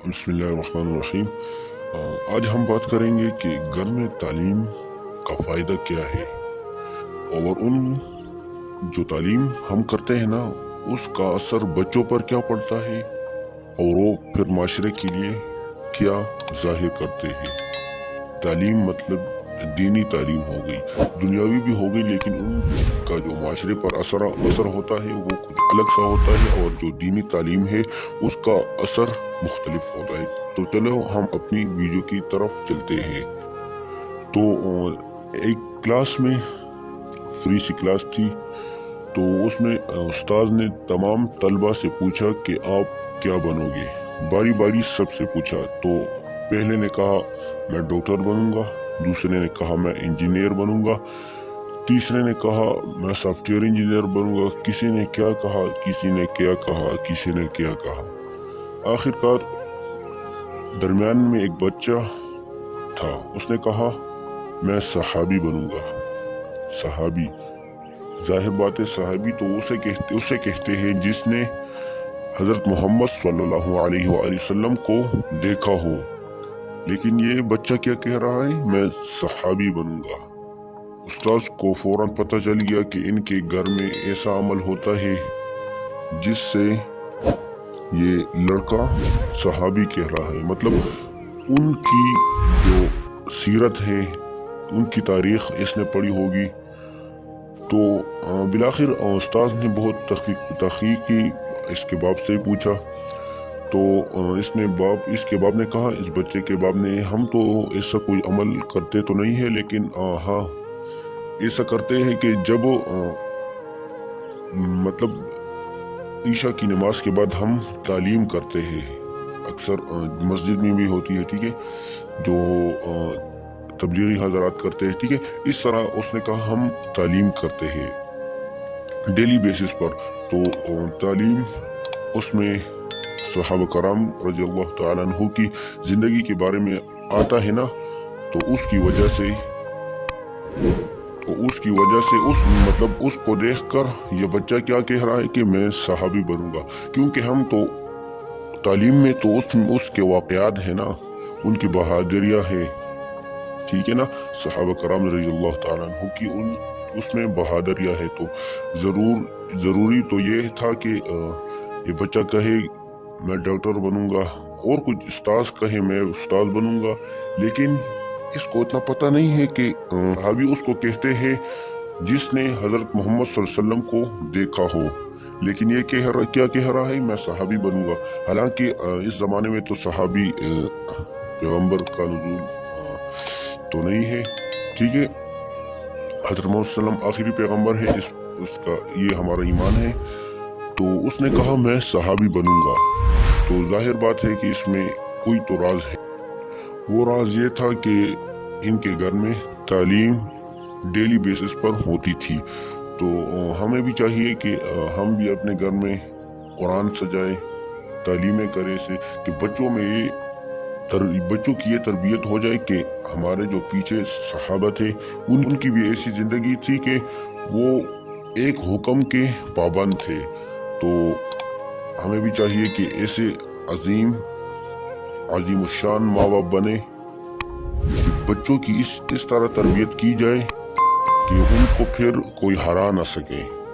बिस्मिल्लाहिर्रहमानिर्रहीम। आज हम बात करेंगे कि घर में तालीम का फ़ायदा क्या है और उन जो तालीम हम करते हैं ना उसका असर बच्चों पर क्या पड़ता है और वो फिर माशरे के लिए क्या जाहिर करते हैं। तालीम मतलब दीनी तालीम हो गई, दुनियावी भी हो गई, लेकिन उनका जो माशरे पर असर होता है वो कुछ अलग सा होता है और जो दीनी तालीम है उसका असर मुख्तलिफ होता है। तो चलो हम अपनी वीडियो की तरफ चलते हैं। तो एक क्लास में फ्री सी क्लास थी, तो उसमें उस्ताद ने तमाम तलबा से पूछा कि आप क्या बनोगे। बारी बारी सबसे पूछा। तो पहले ने कहा मैं डॉक्टर बनूंगा, दूसरे ने कहा मैं इंजीनियर बनूंगा, तीसरे ने कहा मैं सॉफ्टवेयर इंजीनियर बनूंगा, किसी ने क्या कहा, किसी ने क्या कहा, किसी ने क्या कहा। आखिरकार दरमियान में एक बच्चा था, उसने कहा मैं सहाबी बनूंगा। सहाबी, जाहिर बात है सहाबी तो उसे कहते हैं जिसने हजरत मोहम्मद सल्लल्लाहु अलैहि वसल्लम को देखा हो। लेकिन ये बच्चा क्या कह रहा है, मैं सहाबी बनूंगा। उस्ताद को फौरन पता चल गया कि इनके घर में ऐसा अमल होता है जिससे ये लड़का सहाबी कह रहा है। मतलब उनकी जो सीरत है, उनकी तारीख इसने पढ़ी होगी। तो बिलाखिर उस्ताद ने बहुत तहकीक की, इसके बाप से पूछा। तो इसके बाप ने कहा, इस बच्चे के बाप ने, हम तो ऐसा कोई अमल करते तो नहीं है, लेकिन हाँ ऐसा करते हैं कि जब मतलब ईशा की नमाज के बाद हम तालीम करते हैं, अक्सर मस्जिद में भी होती है, ठीक है, जो तबलीगी हज़रात करते हैं, ठीक है। इस तरह उसने कहा हम तालीम करते हैं डेली बेसिस पर। तो तालीम उसमें सहाबा कराम रज़ियल्लाहु तआला अन्हु की ज़िंदगी के बारे में आता है ना, तो उसकी वजह से उसको देखकर ये बच्चा क्या कह रहा है कि मैं सहाबी बनूंगा। क्योंकि हम तो तालीम में तो उसके वाक़यात है ना, उनकी बहादुरियाँ है, ठीक है ना, सहाबा कराम रज़ियल्लाहु तआला अन्हु की उसमें बहादुरियाँ है। तो ज़रूरी तो ये था कि ये बच्चा कहे मैं डॉक्टर बनूंगा और कुछ उस्ताद कहे मैं उस्ताद बनूंगा, लेकिन इसको इतना पता नहीं है कि सहाबी उसको कहते हैं जिसने हजरत मोहम्मद सल्लल्लाहु अलैहि वसल्लम को देखा हो। लेकिन ये क्या कह रहा है, मैं सहाबी बनूंगा। हालांकि इस जमाने में तो सहाबी पैगंबर का नुज़ूल तो नहीं है, ठीक है। हजरत मोहम्मद सल्लल्लाहु अलैहि वसल्लम आखिरी पैगंबर है, उसका ये हमारा ईमान है। तो उसने कहा मैं सहाबी बनूंगा। तो जाहिर बात है कि इसमें कोई तो राज है। वो राज ये था कि इनके घर में तालीम डेली बेसिस पर होती थी। तो हमें भी चाहिए कि हम भी अपने घर में कुरान सजाए, तालीमें करें से कि बच्चों की ये तरबियत हो जाए कि हमारे जो पीछे सहाबा थे उनकी भी ऐसी ज़िंदगी थी कि वो एक हुक्म के पाबंद थे। तो हमें भी चाहिए कि ऐसे अजीम शान माँ बाप बने, बच्चों की इस तरह तरबियत की जाए कि उनको फिर कोई हरा ना सके।